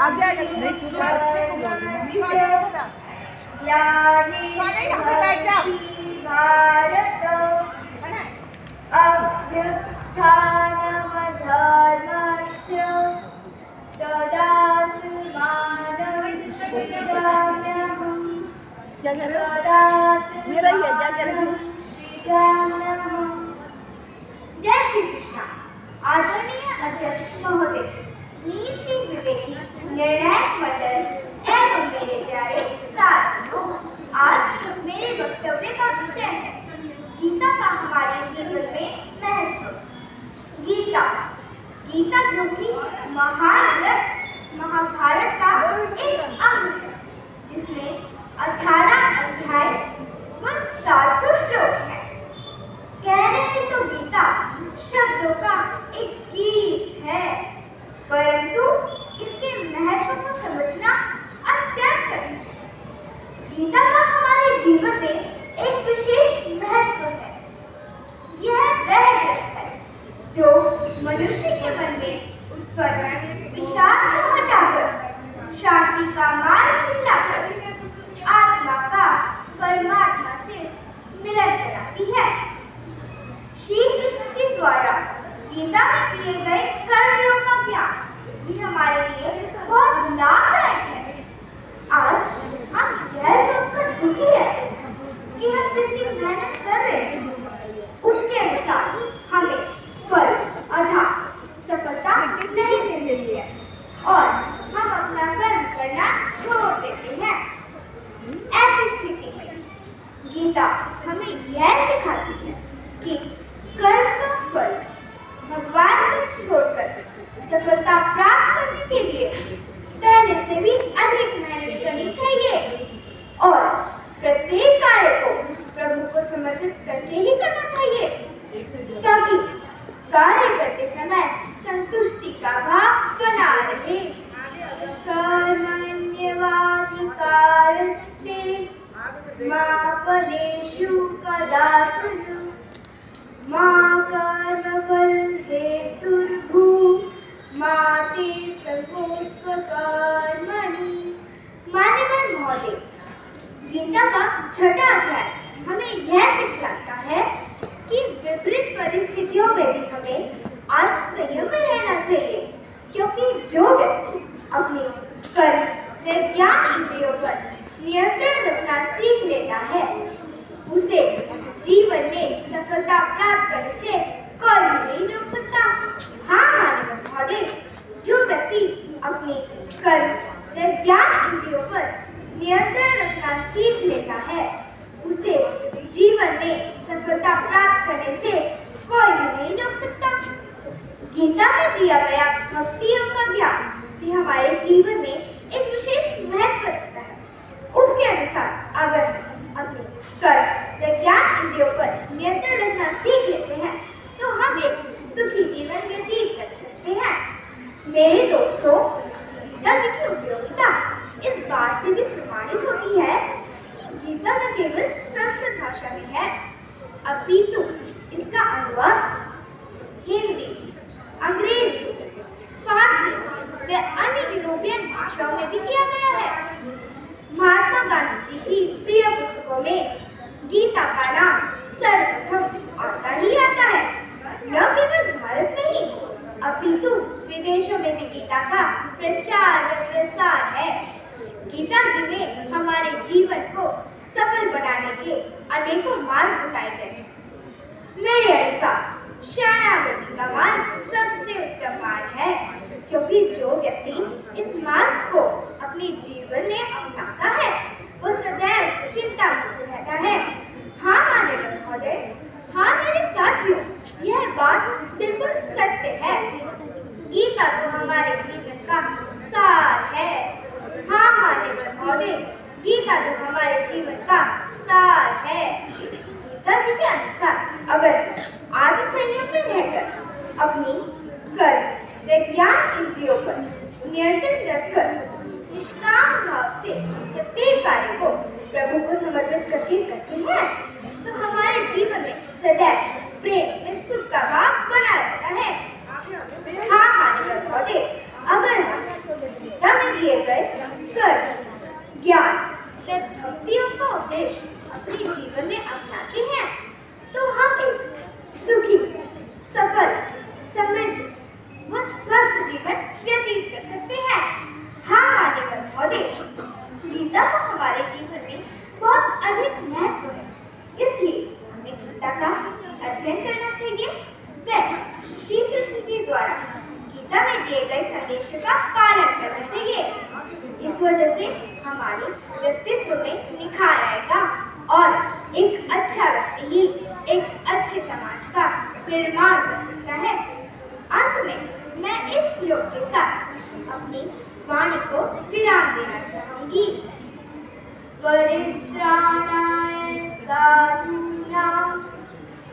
नहीं सुनो अच्छे को बोल भारत अभ्युत्थानमधर्मस्य तदात्मानमभ्युत्थाम्यहम् जय श्री कृष्ण। आदरणीय अध्यक्ष महोदय, नीति विवेकी निर्णायक मंडल एवं मेरे प्यारे साथियों, आज मेरे वक्तव्य का विषय है गीता का हमारे जीवन में महत्व। गीता जो कि महाभारत का एक अंग है, जिसमें 18 अध्याय व 700 श्लोक है। कहने में तो गीता शब्दों का एक गीत है, परंतु इसके महत्व को समझना अत्यंत कठिन है। गीता का हमारे जीवन में एक विशेष महत्व है। यह वह ग्रंथ है जो मनुष्य के मन में उत्पन्न विषाद को हटाकर शांति का मार्ग दिखलाकर आत्मा का परमात्मा से मिलन कराती है। श्री कृष्ण जी द्वारा गीता में दिए गए कर्मयोग का ज्ञान भी हमारे लिए बहुत लाभदायक है। आज हम यह सोचकर दुखी रहते हैं कि हम जितनी मेहनत कर रहे हैं उसके अनुसार हमें फल अर्थात सफलता नहीं मिल रही है और हम अपना कर्म करना छोड़ देते हैं। ऐसी स्थिति में गीता हमें यह सिखाती है कि कर्म का फल भगवान को छोड़कर सफलता प्राप्त करने के लिए पहले से भी अधिक मेहनत करनी चाहिए और प्रत्येक कार्य को प्रभु को समर्पित करके ही करना चाहिए, ताकि कार्य करते समय संतुष्टि का भाव बना रहे। कर्मण्येवाधिकारस्ते मा फलेषु कदाचन मा कर्मफल हेतुर्भूर्मा ते संगोऽस्त्व कर्मणि। मान्यवर महोदय, गीता का 6वां अध्याय हमें यह सिखाता है कि विपरीत परिस्थितियों में भी हमें आत्मसंयम में रहना चाहिए, क्योंकि जो व्यक्ति अपने कर्म व ज्ञान इंद्रियों पर नियंत्रण रखना सीख लेता है उसे जीवन में सफलता प्राप्त करने से कोई भी नहीं रोक सकता। हाँ मानव महोदय, जो व्यक्ति अपने कर्म व ज्ञान इंद्रियों पर नियंत्रण रखना सीख लेता है उसे जीवन में सफलता प्राप्त करने से कोई भी नहीं रोक सकता। गीता में दिया गया भक्ति योग का ज्ञान भी हमारे जीवन में एक विशेष महत्व रखता है। उसके अनुसार अगर हम अपने कर्म व ज्ञान इंद्रियों पर नियंत्रण रखना सीख लेते हैं तो हम एक सुखी जीवन व्यतीत कर सकते हैं। मेरे दोस्तों, गीता जी की उपयोगिता इस बात से भी प्रमाणित होती है कि गीता न केवल संस्कृत भाषा में है, अपितु इसका अनुवाद हिंदी, अंग्रेजी, फारसी व अन्य यूरोपियन भाषाओं में भी किया गया है। महात्मा गांधी जी की प्रिय पुस्तकों में गीता का नाम सर्वप्रथम आता ही आता है। न केवल भारत में ही अपितु विदेशों में भी गीता का प्रचार व प्रसार है। गीता जी में हमारे जीवन को सफल बनाने के अनेकों मार्ग बताए गए हैं। मेरे अनुसार शरणागति का मार्ग सबसे उत्तम मार्ग है, क्योंकि जो व्यक्ति इस मार्ग को अपने जीवन में अपनाता है वो सदैव चिंता मुक्त रहता है। हाँ मान्यवर महोदय, हाँ मेरे साथियों, यह बात बिल्कुल सत्य है। गीता तो हमारे जीवन का सार है। हाँ मान्यवर महोदय, गीता तो हमारे जीवन का सार है। गीता जी के अनुसार अगर आत्मसंयम में रहकर अपनी कर्म व ज्ञान इंद्रियों पर नियंत्रण रखकर निष्काम भाव से प्रत्येक कार्य को प्रभु को समर्पित करके करते हैं तो हमारे जीवन में सदैव प्रेम व सुख का भाव बना रहता है। हाँ मान्यवर महोदय, अगर हम गीता में दिए गए कर्म, ज्ञान व भक्तियों का उपदेश अपने जीवन में अपनाते हैं तो हम एक सुखी, सफल, समृद्ध व स्वस्थ जीवन व्यतीत कर सकते हैं। हाँ मान्यवर महोदय, गीता का हमारे जीवन में बहुत अधिक महत्व है, इसलिए हमें गीता का अध्ययन करना चाहिए व श्री कृष्ण जी द्वारा गीता में दिए गए संदेश का पालन करना चाहिए। इस वजह से हमारे व्यक्तित्व में निखार आएगा और एक अच्छा व्यक्ति ही एक अच्छे समाज का निर्माण कर सकता है। अंत में मैं इस श्लोक के साथ अपनी वाणी को विराम देना चाहूंगी। परित्राणाय साधूनां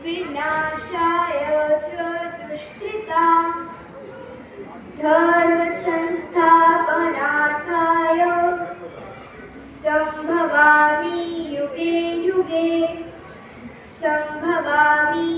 विनाशाय च दुष्कृतां धर्म संस्थापनार्थाय संभवामि युगे युगे संभवामि